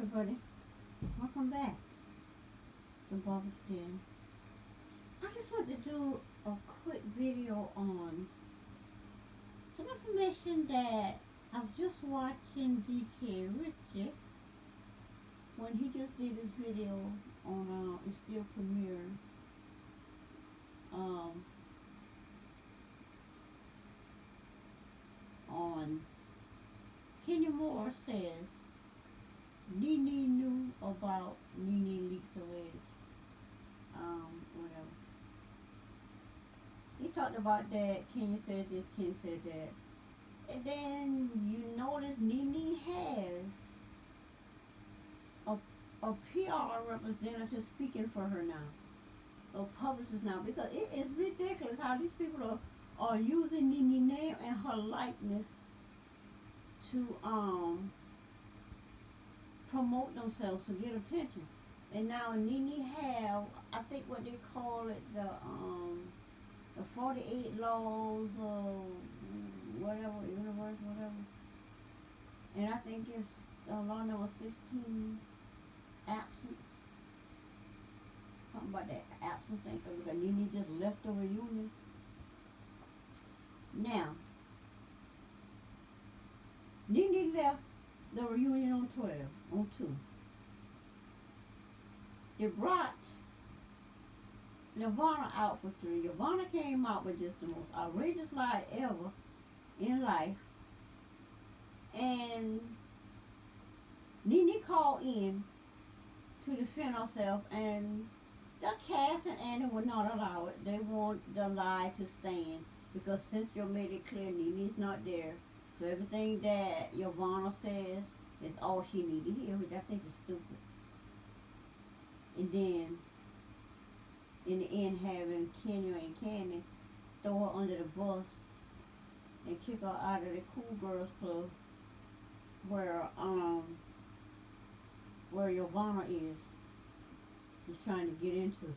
everybody. Welcome back to Barbara's Den. I just want to do a quick video on some information that I was just watching DJ Richie when he just did his video on it's still premiering. On Kenya Moore says Nene knew about Nene leaks alleged whatever. He talked about that. Kenya said this, Kenya said that. And then you notice Nene has a PR representative speaking for her now. A publicist now. Because it is ridiculous how these people are using Nene's name and her likeness to promote themselves to get attention. And now Nene have, I think what they call it, the 48 laws or whatever, universe, whatever. And I think it's law number 16, absence. Something about that absence thing, because Nene just left the reunion. Now, Nene left the reunion on 12, on 2. They brought Nirvana out for 3. Nirvana came out with just the most outrageous lie ever in life. And Nene called in to defend herself, and the cast and Annie would not allow it. They want the lie to stand, because Cynthia made it clear Nene's not there. So everything that Nirvana says is all she needs to hear, which I think is stupid. And then, in the end, having Kenya and Candy throw her under the bus and kick her out of the Cool Girls Club, where Nirvana is. He's trying to get into.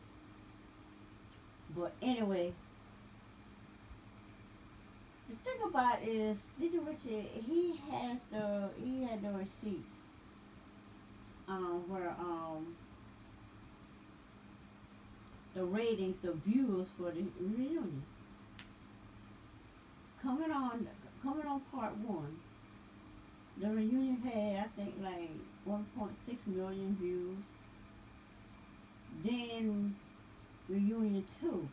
But anyway, the thing about it is, DJ Richie, he had the receipts where the ratings, the viewers for the reunion. Coming on part 1, the reunion had, I think, like 1.6 million views. Then reunion 2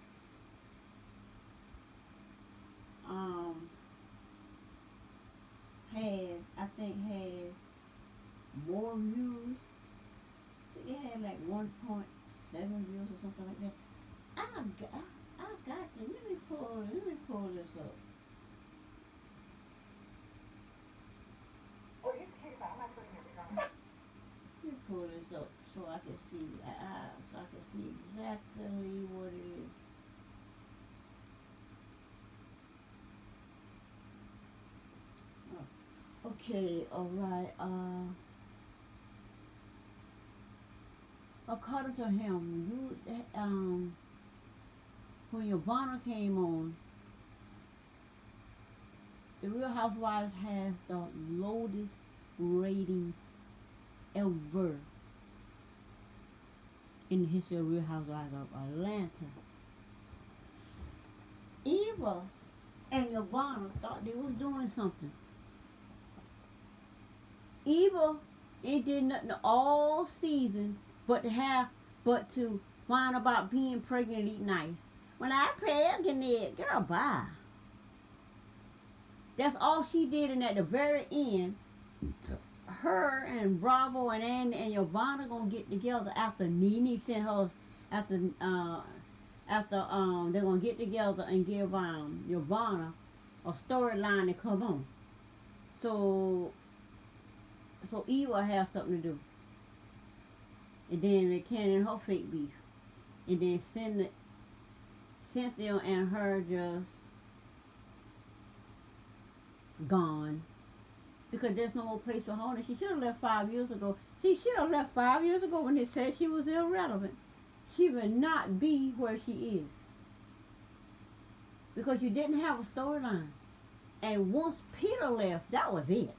had more views. I think it had like 1.7 views or something like that. I got to let me pull this up. Let me pull this up so I can see exactly what it is. Okay, alright, according to him, when Nirvana came on, the Real Housewives has the lowest rating ever in the history of Real Housewives of Atlanta. Eva and Nirvana thought they was doing something. Eva ain't did nothing all season but to whine about being pregnant and eat nice. When I pregnant, girl, bye. That's all she did, and at the very end, her and Bravo and Andy and Nirvana gonna get together after Nene sent her after they're gonna get together and give Nirvana a storyline to come on. So Eva has something to do. And then they can her fake beef. And then Cynthia and her just gone. Because there's no more place for her. And she should have left 5 years ago. She should have left 5 years ago when they said she was irrelevant. She would not be where she is. Because you didn't have a storyline. And once Peter left, that was it.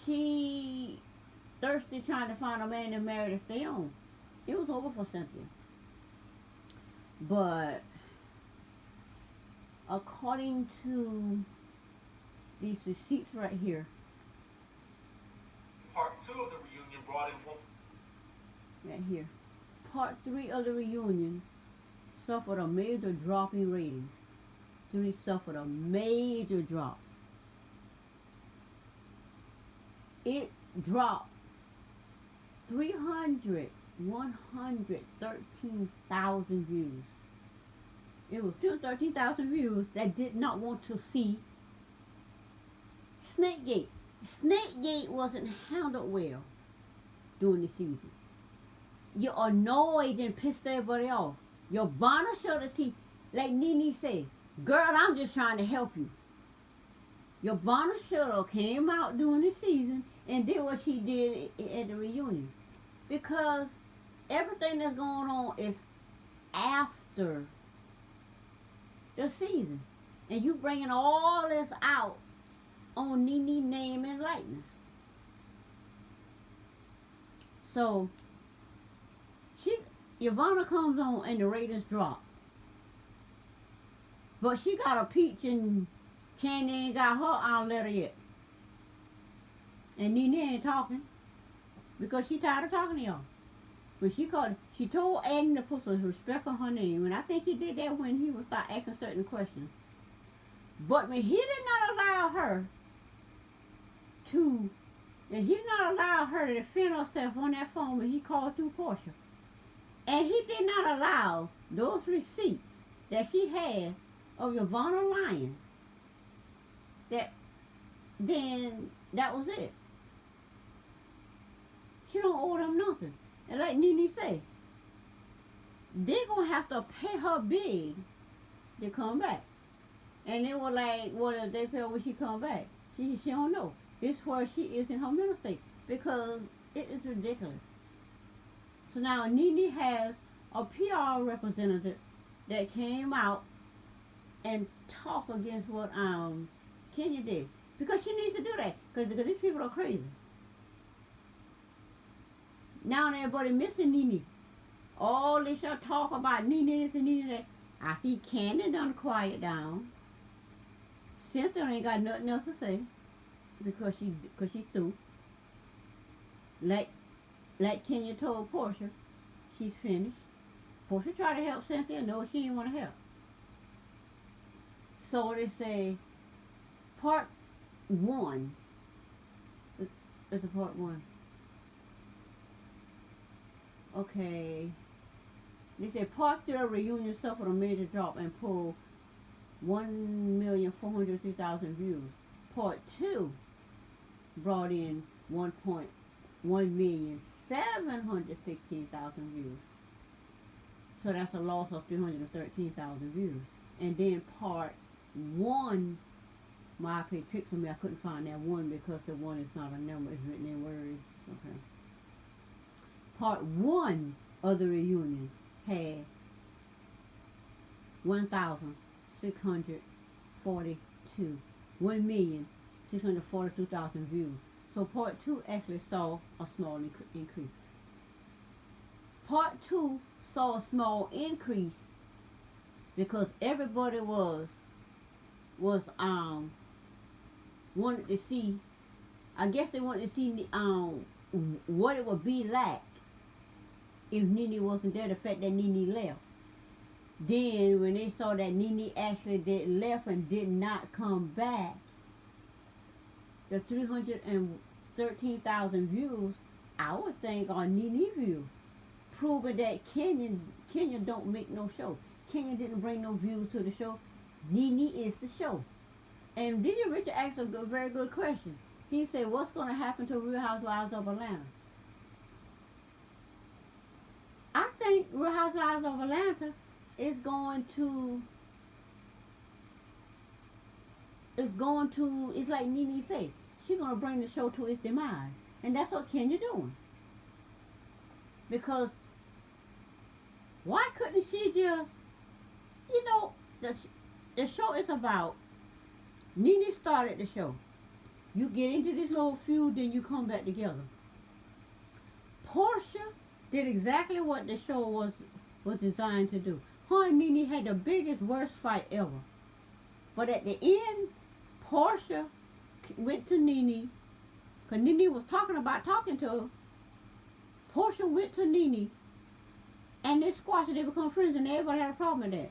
She thirsty trying to find a man to marry to stay on. It was over for Cynthia. But according to these receipts right here, Part 2 of the reunion brought in one. right here, Part 3 of the reunion suffered a major drop in ratings. 3 suffered a major drop. It dropped 113,000 views. It was 213,000 views that did not want to see Snakegate. Snakegate wasn't handled well during the season. You're annoyed and pissed everybody off. Your Bonner show to see, like Nene said, girl, I'm just trying to help you. Your Bonner Shuttle came out during the season and did what she did at the reunion. Because everything that's going on is after the season. And you bringing all this out on Nene's name and likeness. So, Ivana comes on and the ratings drop. But she got a peach and Candy ain't got her letter yet. And Nene ain't talking because she tired of talking to y'all. When she told Aiden to put some respect on her name, and I think he did that when he would start asking certain questions. But when he did not allow her to, and he did not allow her to defend herself on that phone when he called through Portia. And he did not allow those receipts that she had of Yvonne lying. Then that was it. She don't owe them nothing. And like Nene said, they're going to have to pay her big to come back. And they were like, what if they pay her when she come back? She don't know. It's where she is in her mental state. Because it is ridiculous. So now Nene has a PR representative that came out and talked against what Kenya did. Because she needs to do that. Because these people are crazy. Now everybody missing Nene. All this y'all talk about Nene this and Nene that. I see Candy done quiet down. Cynthia ain't got nothing else to say. Because she through. Like Kenya told Portia, she's finished. Portia tried to help Cynthia. No, she didn't want to help. So they say, Part 1. It's a Part 1. Okay. They say Part 3 reunion suffered a major drop and pulled 1,403,000 views. Part 2 brought in 1,716,000 views. So that's a loss of 313,000 views. And then Part 1, my play tricks on me. I couldn't find that 1 because the 1 is not a number. It's written in words. Okay. Part 1 of the reunion had 1,642. 1,642,000 views. So Part 2 actually saw a small increase. Part 2 saw a small increase because everybody was wanted to see. I guess they wanted to see what it would be like if Nene wasn't there. The fact that Nene left. Then when they saw that Nene actually did left and did not come back, the 313,000 views, I would think, are Nene views, proving that Kenya don't make no show. Kenya didn't bring no views to the show. Nene is the show. And DJ Richard asked a very good question. He said, what's going to happen to Real Housewives of Atlanta? I think Real Housewives of Atlanta is going to, it's like Nene said, she's going to bring the show to its demise. And that's what Kenya doing. Because why couldn't she just, the show is about, Nene started the show. You get into this little feud, then you come back together. Portia did exactly what the show was designed to do. Her and Nene had the biggest, worst fight ever. But at the end, Portia went to Nene, because Nene was talking to her. Portia went to Nene, and they squashed it. They become friends, and everybody had a problem with that.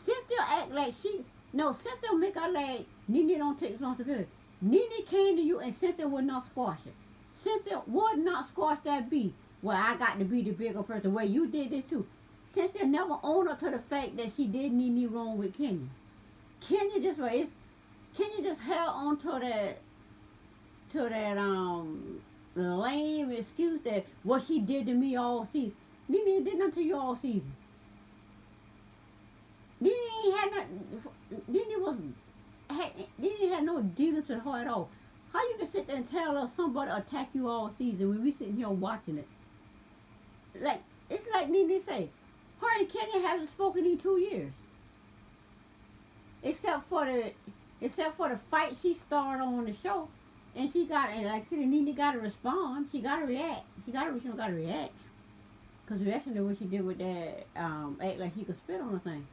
Cynthia act like Cynthia make her like Nene don't take responsibility. Nene came to you, and Cynthia would not squash it. Cynthia would not squash that beef. Well, I got to be the bigger person. Well, you did this too. Cynthia never owned up to the fact that she did Nene wrong with Kenya. Kenya just held on to that lame excuse that what she did to me all season. Nene did nothing to you all season. Nene had no dealings with her at all. How you can sit there and tell us somebody attack you all season when we sitting here watching it? Like, it's like Nene say, her and Kenya haven't spoken in 2 years. Except for the fight she started on the show. And like I said, Nene got to respond. She got to react. She got to react. Because reaction to what she did with that, act like she could spit on the thing.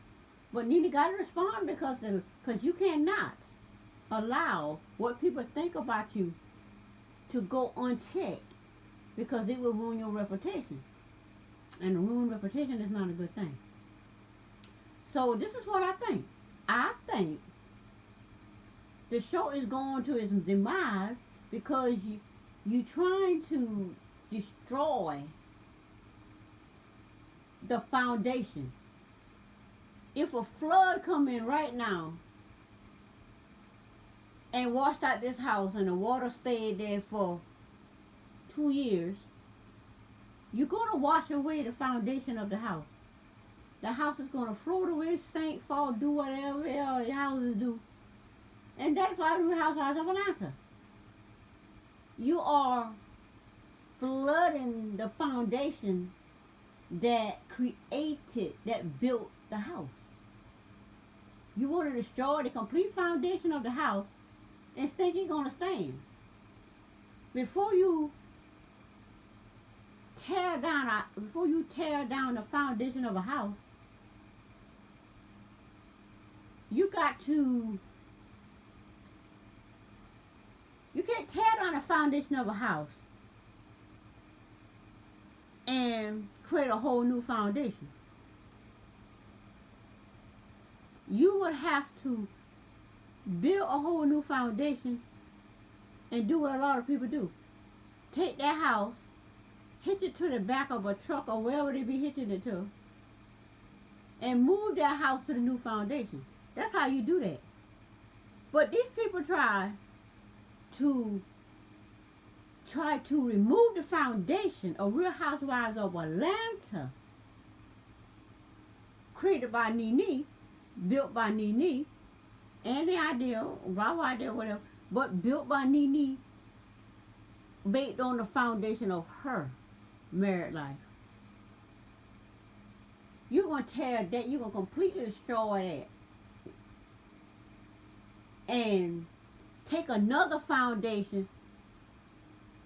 But Nene got to respond because you cannot allow what people think about you to go unchecked, because it will ruin your reputation. And a ruined reputation is not a good thing. So this is what I think. I think the show is going to its demise because you trying to destroy the foundation. If a flood come in right now and washed out this house and the water stayed there for 2 years, you're going to wash away the foundation of the house. The house is going to float away, sink, fall, do whatever else houses do. And that's why the Housewives of Atlanta. You are flooding the foundation that built the house. You want to destroy the complete foundation of the house and think it's going to stand. Before you tear down the foundation of a house, you can't tear down the foundation of a house and create a whole new foundation. You would have to build a whole new foundation and do what a lot of people do. Take that house, hitch it to the back of a truck or wherever they be hitching it to, and move that house to the new foundation. That's how you do that. But these people try to remove the foundation of Real Housewives of Atlanta, created by Nene, built by Nene, and the idea, raw idea, whatever, but built by Nene, based on the foundation of her married life. You're going to tear that, you're going to completely destroy that. And take another foundation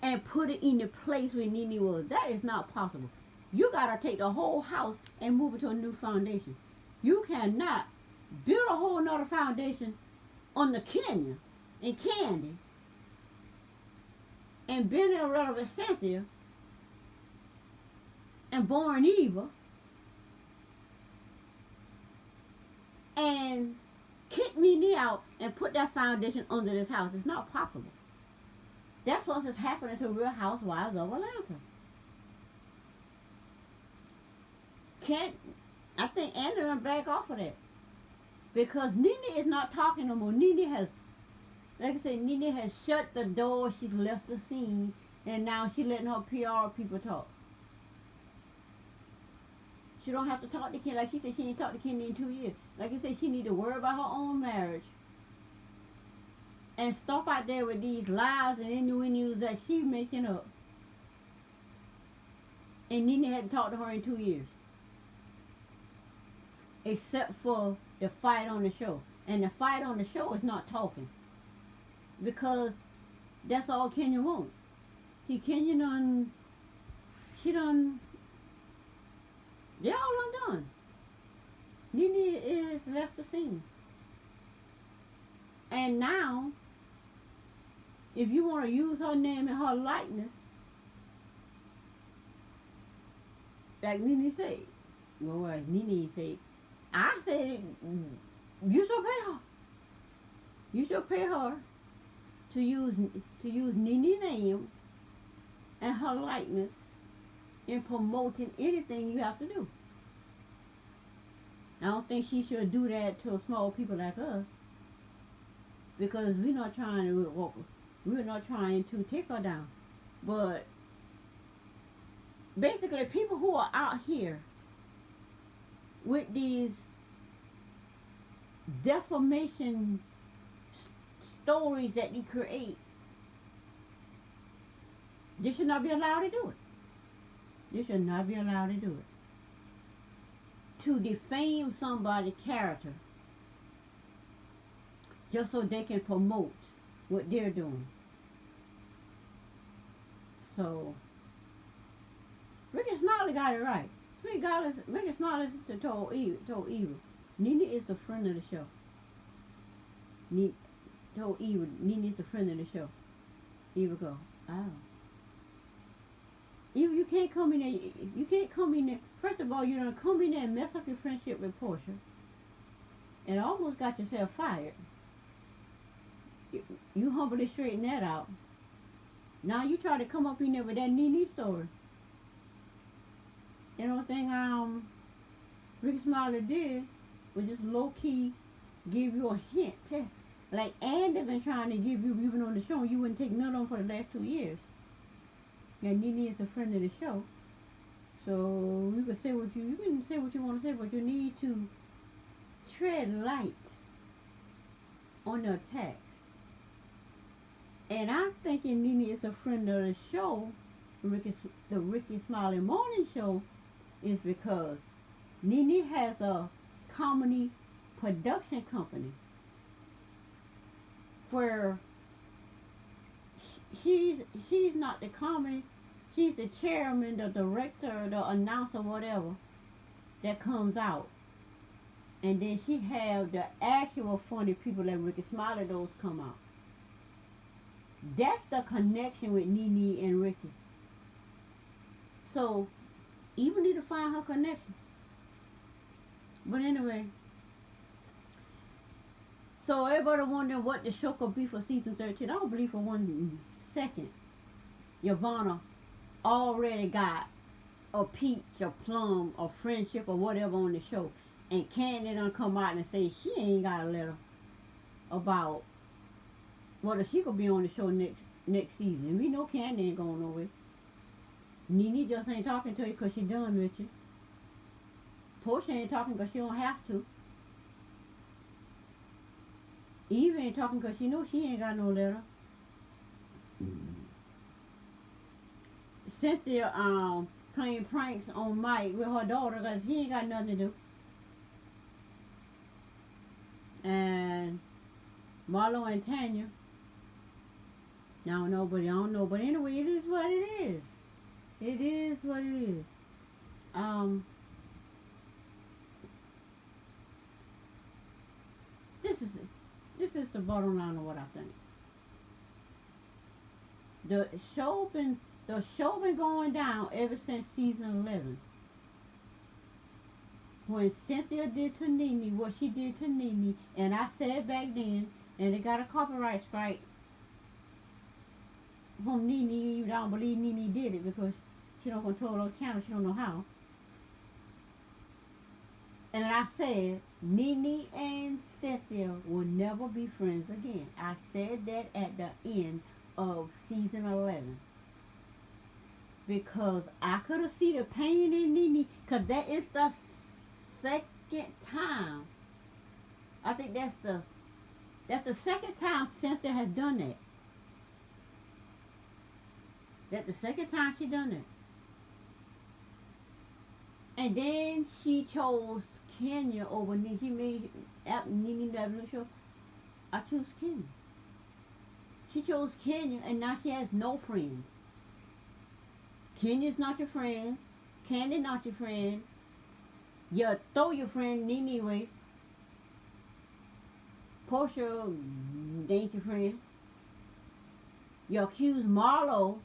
and put it in the place where Nene was. That is not possible. You got to take the whole house and move it to a new foundation. You cannot build a whole nother foundation on the Kenya and Candy and Benny Irrelevant Cynthia and Born Eva and kick Nene out and put that foundation under this house. It's not possible. That's what's happening to Real Housewives of Atlanta. I think Andy done back off of that. Because Nene is not talking no more. Nene has, like I said, Nene has shut the door. She's left the scene. And now she's letting her PR people talk. She don't have to talk to Ken. Like she said, she ain't talked to Ken in 2 years. Like I said, she need to worry about her own marriage. And stop out there with these lies and innuendos that she's making up. And Nene hadn't talked to her in 2 years. Except for the fight on the show. And the fight on the show is not talking. because that's all Kenya wants. See, Kenya done, she done, they all done. Nene is left the scene. And now, if you want to use her name and her likeness, like Nene said, well, Nene said, I said, you should pay her. You should pay her to use Nene's name and her likeness in promoting anything you have to do. I don't think she should do that to small people like us, because we're not trying to take her down. But basically, people who are out here with these defamation stories that you create, they should not be allowed to do it. They should not be allowed to do it. To defame somebody's character just so they can promote what they're doing. So, Ricky Smiley got it right. Ricky Smiley told Eva, Nene is a friend of the show. Told Eva, Nene is a friend of the show. Eva go, oh. Eva, you can't come in there. You can't come in there. First of all, you're gonna come in there and mess up your friendship with Portia, and almost got yourself fired. You humbly straighten that out. Now you try to come up in there with that Nene story. You know, thing Ricky Smiley did was just low key give you a hint. Like Andy been trying to give you, you've been on the show, and you wouldn't take none of them for the last 2 years. Yeah, Nene is a friend of the show, so you can say what you can say what you want to say, but you need to tread light on the attacks. And I'm thinking Nene is a friend of the show, the Ricky Smiley Morning Show, is because Nene has a comedy production company where she's not the comedy, she's the chairman, the director, the announcer, whatever, that comes out. And then she have the actual funny people that Ricky Smiley those come out. That's the connection with Nene and Ricky. So, even need to find her connection. But anyway, so everybody wondering what the show could be for season 13. I don't believe for 1 second Yvonne already got a peach, a plum, a friendship, or whatever on the show. And Candy done come out and say she ain't got a letter about whether she could be on the show next season. We know Candy ain't going nowhere. Nene just ain't talking to you because she done with you. Portia ain't talking because she don't have to. Eve ain't talking because she knows she ain't got no letter. Cynthia playing pranks on Mike with her daughter because she ain't got nothing to do. And Marlo and Tanya, I don't know, but anyway, it is what it is. It is what it is. This is the bottom line of what I think. The show been going down ever since season 11. When Cynthia did to Nene what she did to Nene, and I said back then, and they got a copyright strike from Nene, even I don't believe Nene did it because she don't control those channels, she don't know how. And I said, Nene and Cynthia will never be friends again. I said that at the end of season 11. Because I could have seen the pain in Nene, because that is the second time. I think that's the second time Cynthia has done that. That's the second time she done that. And then she chose Kenya over Nene. She made Nene that little show. I choose Kenya. She chose Kenya, and now she has no friends. Kenya's not your friend. Candy not your friend. You throw your friend Nene away. Portia ain't your friend. You accuse Marlo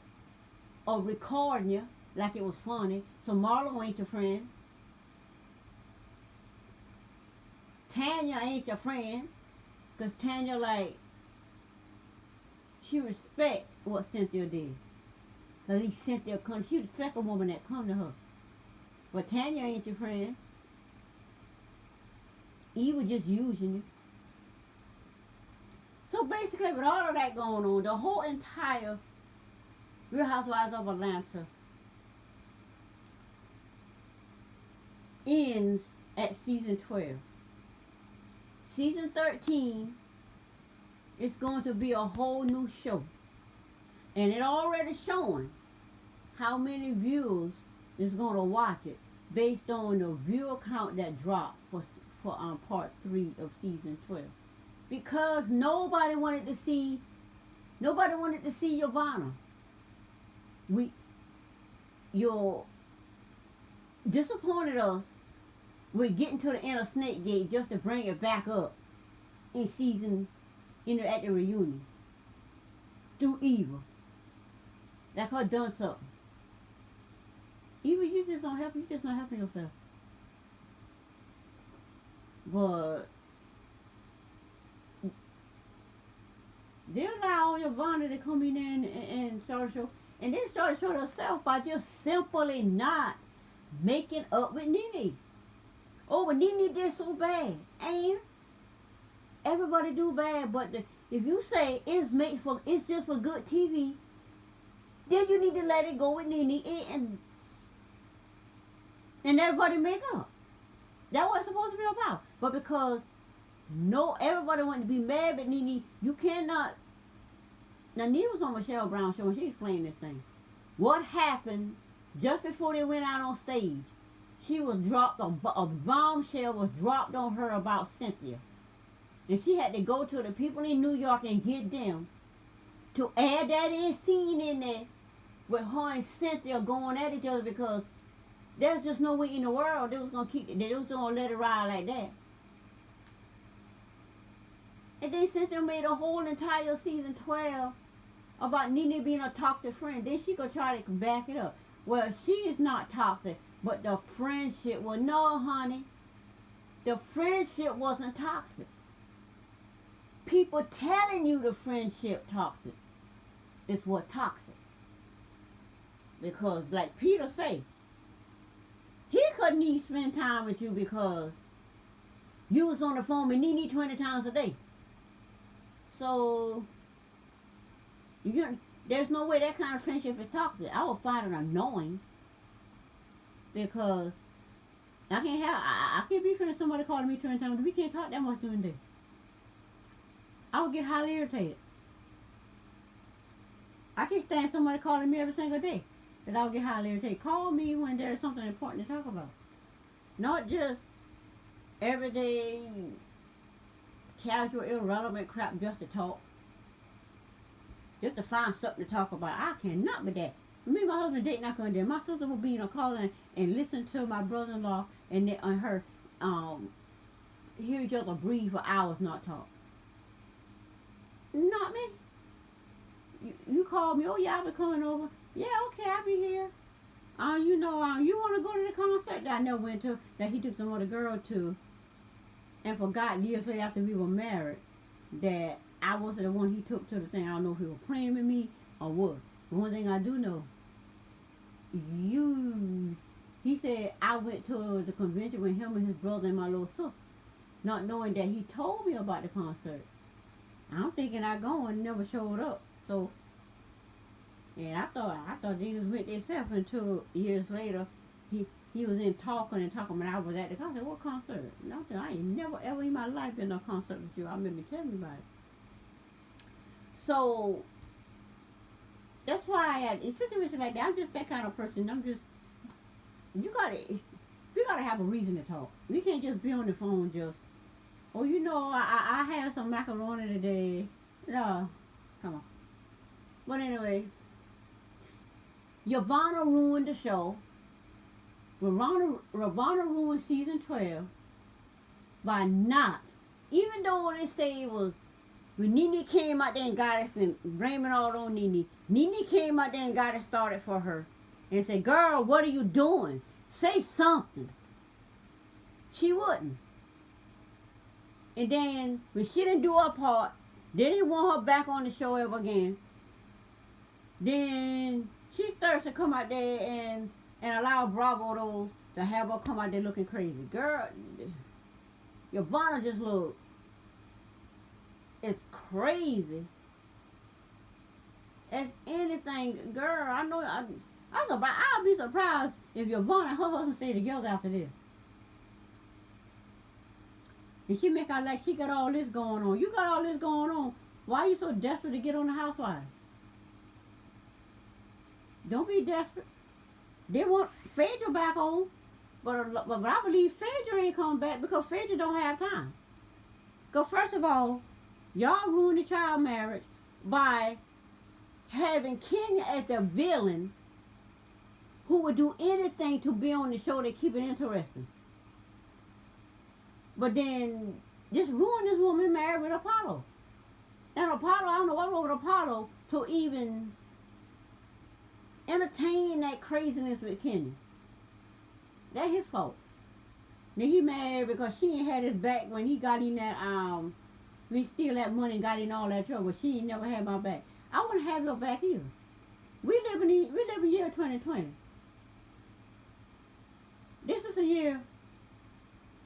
of recording you like it was funny, so Marlo ain't your friend. Tanya ain't your friend, cause Tanya like she respect what Cynthia did. Cause he Cynthia come, she respect a woman that come to her. But Tanya ain't your friend. Eve was just using you. So basically, with all of that going on, the whole entire Real Housewives of Atlanta ends at season 12. Season 13 is going to be a whole new show. And it already showing how many viewers is going to watch it based on the viewer count that dropped for part 3 of season 12. Because nobody wanted to see Yvonne. You disappointed us with getting to the end of Snake Gate just to bring it back up in season, at the reunion. Through Eva. Like her done something. Eva, you just not helping yourself. But they allow Yvonne to come in and start a show. And then start to show herself by just simply not making up with Nene. Oh, but Nene did so bad. And everybody do bad, but if you say it's just for good TV, then you need to let it go with Nene and everybody make up. That's what it's supposed to be about. But because everybody wanted to be mad at Nene, you cannot. Now, Nene was on Michelle Brown's show and she explained this thing. What happened just before they went out on stage? She was dropped, a bombshell was dropped on her about Cynthia. And she had to go to the people in New York and get them to add that scene in there with her and Cynthia going at each other, because there's just no way in the world they was gonna let it ride like that. And then Cynthia made a whole entire season 12 about Nene being a toxic friend. Then she gonna try to back it up. Well, she is not toxic, but the friendship, well, no, honey. The friendship wasn't toxic. People telling you the friendship toxic is what toxic. Because like Peter say, he couldn't even spend time with you because you was on the phone with Nene 20 times a day. So there's no way that kind of friendship is toxic. I would find it annoying, because I can't be friends with somebody calling me 20 times. We can't talk that much during the day. I would get highly irritated. I can't stand somebody calling me every single day that I would get highly irritated. Call me when there's something important to talk about. Not just everyday casual, irrelevant crap just to talk. Just to find something to talk about. I cannot with that. Me and my husband date not gonna do. My sister will be in a closet and listen to my brother-in-law and her hear each other breathe for hours, not talk. Not me. You call me, oh yeah, I'll be coming over. Yeah, okay, I'll be here. You want to go to the concert that I never went to, that he took some other girl to, and forgot years later after we were married that I wasn't the one he took to the thing. I don't know if he was playing with me or what. The one thing I do know, he said I went to the convention with him and his brother and my little sister, not knowing that he told me about the concert. I'm thinking I go and never showed up. So, and I thought Jesus went himself until years later he was in talking when I was at the concert. What concert? Nothing. I ain't never ever in my life been to a concert with you. I remember telling you about it. So that's why in situations like that, I'm just that kind of person. We gotta have a reason to talk. We can't just be on the phone just, oh, I had some macaroni today. No, come on. But anyway, Yvonne ruined the show. Ravonna ruined season 12 by not, even though they say it was when Nene came out there and got us and blaming all on Nene. Nene came out there and got it started for her and said, "Girl, what are you doing? Say something." She wouldn't. And then when she didn't do her part, they didn't want her back on the show ever again. Then she starts to come out there and allow Bravo those to have her come out there looking crazy. Girl, Yvonne just look, it's crazy as anything. Girl, I know, I'll be surprised if Yvonne and her husband stay together after this. And she make out like she got all this going on. You got all this going on. Why are you so desperate to get on the Housewives? Don't be desperate. They want Phaedra back on, but I believe Phaedra ain't coming back because Phaedra don't have time. Because first of all, y'all ruined the child marriage by having Kenya as the villain who would do anything to be on the show to keep it interesting. But then just ruined this woman married with Apollo. And Apollo, I don't know what wrong with Apollo to even entertain that craziness with Kenya. That's his fault. Then he mad because she ain't had his back when he got in that we steal that money and got in all that trouble. She ain't never had my back. I wouldn't have your back either. We live in year 2020. This is a year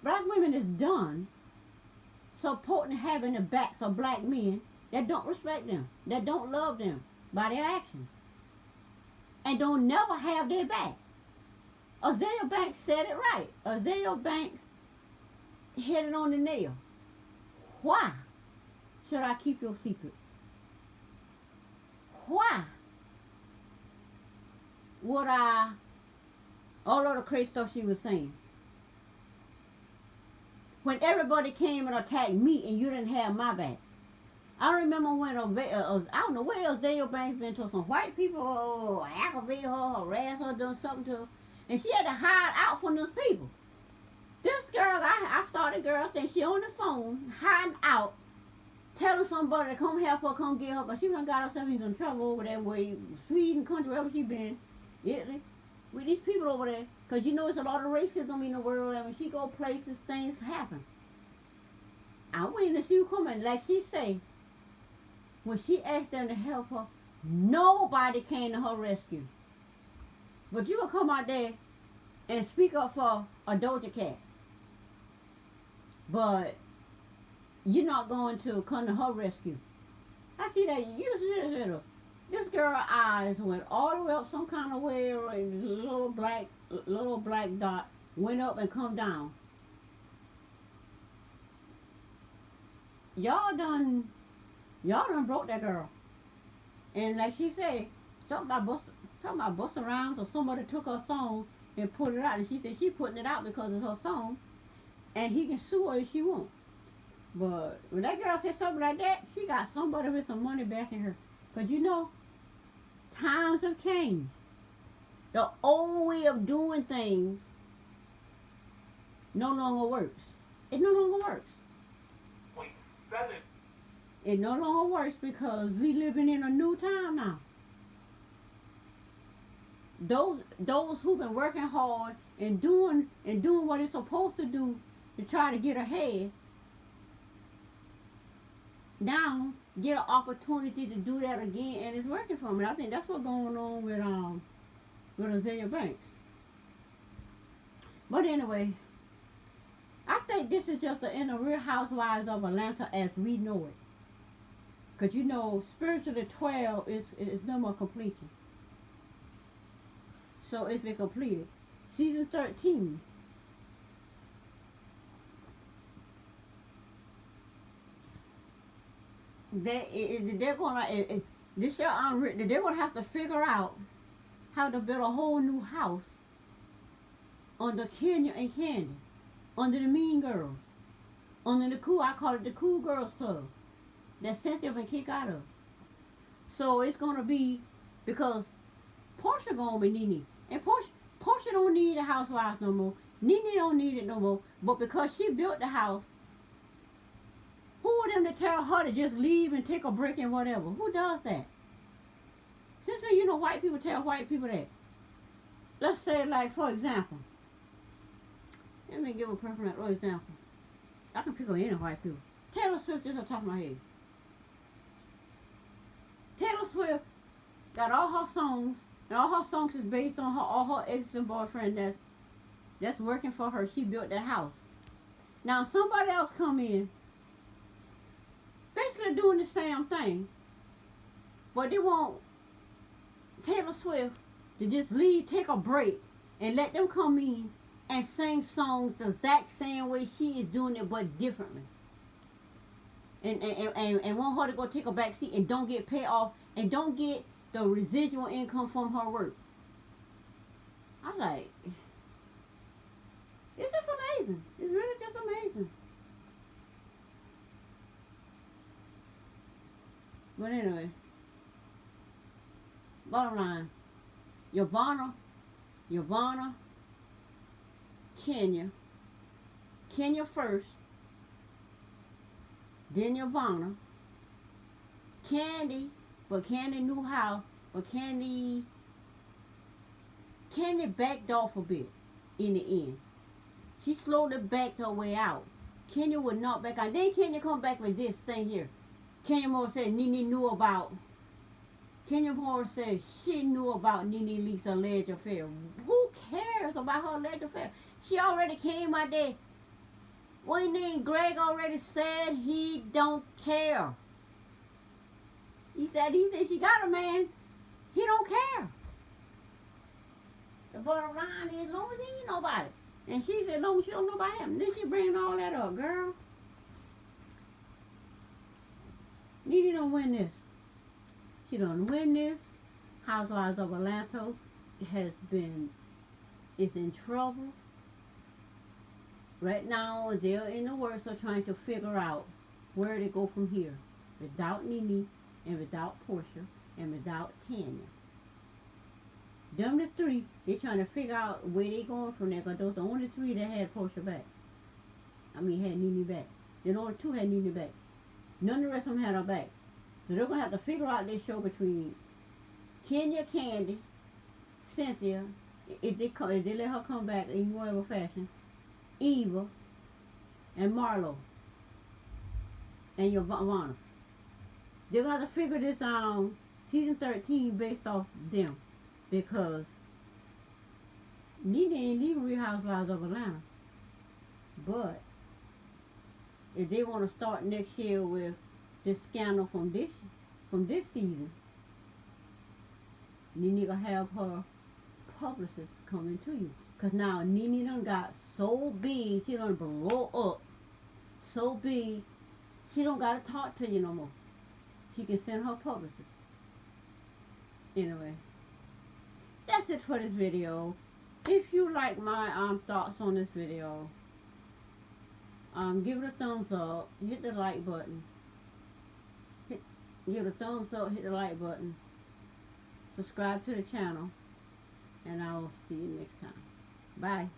black women is done supporting having the backs of black men that don't respect them, that don't love them by their actions, and don't never have their back. Azalea Banks said it right. Azalea Banks hit it on the nail. Why should I keep your secrets? Why would I, all of the crazy stuff she was saying, when everybody came and attacked me and you didn't have my back? I remember when, I don't know where Azalea Banks been to some white people, aggravate her, harass her, done something to her, and she had to hide out from those people. This girl, I saw the girl, I think she on the phone, hiding out, telling somebody to come help her, come get her, because she done got herself in some trouble over that way, Sweden, country, wherever she been, Italy, with these people over there, because you know it's a lot of racism in the world, and when she go places, things happen. I'm waiting to see who coming. Like she say, when she asked them to help her, nobody came to her rescue. But you gonna come out there and speak up for a Doja Cat. But you're not going to come to her rescue. I see that you this girl's eyes went all the way up some kind of way, and little black dot went up and come down. Y'all done broke that girl. And like she said, something about Busta Rhymes or somebody took her song and put it out, and she said she putting it out because it's her song, and he can sue her if she wants. But when that girl said something like that, she got somebody with some money backing her. Because you know, times have changed. The old way of doing things no longer works. It no longer works. 0.7. It no longer works because we living in a new time now. Those who've been working hard and doing what it's supposed to do to try to get ahead, now get an opportunity to do that again, and it's working for me. I think that's what's going on with Azalea Banks. But anyway, I think this is just the end of Real Housewives of Atlanta as we know it. Because you know, spiritually 12 is no more completion. So it's been completed. Season 13. They're gonna this year unwritten. They're gonna have to figure out how to build a whole new house under Kenya and Candy, under the Mean Girls, under the cool. I call it the Cool Girls Club that Cynthia been kicked out of. So it's gonna be because Portia gonna be Nene, and Portia don't need a housewife no more. Nene don't need it no more. But because she built the house, who are them to tell her to just leave and take a break and whatever? Who does that? Since when white people tell white people that? Let's say like for example, let me give a perfect example. I can pick on any white people. Taylor Swift just on top of my head. Taylor Swift got all her songs, and all her songs is based on her all her exes and boyfriend that's working for her. She built that house. Now somebody else come in, basically doing the same thing, but they want Taylor Swift to just leave, take a break, and let them come in and sing songs the exact same way she is doing it, but differently. And want her to go take a back seat and don't get paid off and don't get the residual income from her work. I'm like, it's just amazing. It's really just amazing. But anyway, bottom line, Yvonne, Kenya first, then Yvonne, Candy, but Candy knew how, but Candy backed off a bit in the end. She slowly backed her way out. Kenya would not back out. Then Kenya come back with this thing here. Kenya Moore said Kenya Moore said she knew about Nene Leakes' alleged affair. Who cares about her alleged affair? She already came out there. Wayne named Greg already said he don't care. He said she got a man. He don't care. The bottom line is, as long as he ain't nobody. And she said, as long as she don't know about him. Then she bringing all that up, girl. Nene don't win this. She don't win this. Housewives of Atlanta is in trouble. Right now, they're in the works of trying to figure out where to go from here. Without Nene, and without Portia, and without Tanya. Them the three, they're trying to figure out where they going from there, because those are the only three that had Portia back. Had Nene back. The only two had Nene back. None of the rest of them had her back. So they're going to have to figure out this show between Kenya, Candy, Cynthia, if they let her come back in whatever fashion, Eva, and Marlo, and Yvonne. They're going to have to figure this out season 13 based off them, because Nene ain't leaving Real Housewives of Atlanta. But if they want to start next year with this scandal from this season, Nene gonna have her publicist coming to you. Because now Nene done got so big, she done blow up so big, she don't gotta talk to you no more. She can send her publicist. Anyway, that's it for this video. If you like my thoughts on this video, give it a thumbs up, hit the like button. Give it a thumbs up, hit the like button. Subscribe to the channel, and I will see you next time. Bye.